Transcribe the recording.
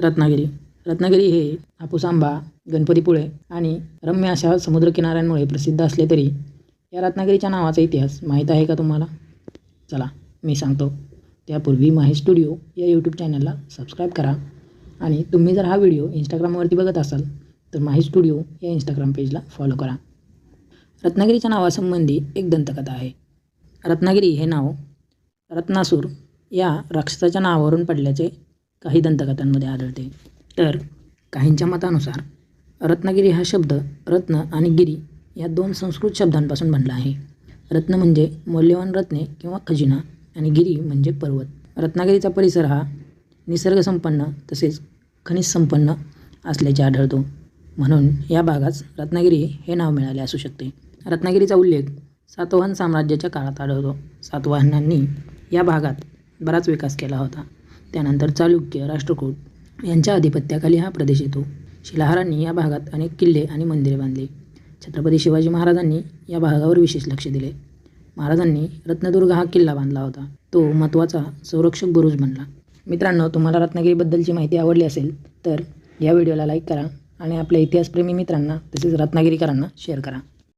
रत्नागिरी. रत्नागिरी हे हापूस आंबा, गणपतीपुळे आणि रम्य अशा समुद्रकिनाऱ्यांमुळे प्रसिद्ध असले तरी या रत्नागिरीच्या नावाचा इतिहास माहीत आहे का तुम्हाला? चला मी सांगतो. त्यापूर्वी माही स्टुडिओ या यूट्यूब चॅनलला सबस्क्राईब करा आणि तुम्ही जर हा व्हिडिओ इंस्टाग्रामवरती बघत असाल तर माही स्टुडिओ या इंस्टाग्राम पेजला फॉलो करा. रत्नागिरीच्या नावासंबंधी एक दंतकथा आहे. रत्नागिरी हे नाव रत्नासूर या राक्षसाच्या नावावरून पडल्याचे काही दंतकथांमध्ये आढळते. तर काहींच्या मतानुसार रत्नागिरी हा शब्द रत्न आणि गिरी या दोन संस्कृत शब्दांपासून बनला आहे. रत्न म्हणजे मौल्यवान रत्ने किंवा खजिना आणि गिरी म्हणजे पर्वत. रत्नागिरीचा परिसर हा निसर्गसंपन्न तसेच खनिज संपन्न असल्याचे आढळतो, म्हणून या भागास रत्नागिरी हे नाव मिळाले असू शकते. रत्नागिरीचा उल्लेख सातवाहन साम्राज्याच्या काळात आढळतो. सातवाहनांनी या भागात बराच विकास केला होता. त्यानंतर चालुक्य, राष्ट्रकूट यांच्या अधिपत्याखाली हा प्रदेश येतो. शिलाहारांनी या भागात अनेक किल्ले आणि मंदिरे बांधली. छत्रपती शिवाजी महाराजांनी या भागावर विशेष लक्ष दिले. महाराजांनी रत्नदुर्ग हा किल्ला बांधला होता. तो महत्त्वाचा संरक्षक बुरुज बनला. मित्रांनो, तुम्हाला रत्नागिरीबद्दलची माहिती आवडली असेल तर या व्हिडिओला लाईक करा आणि आपल्या इतिहासप्रेमी मित्रांना तसेच रत्नागिरीकरांना शेअर करा.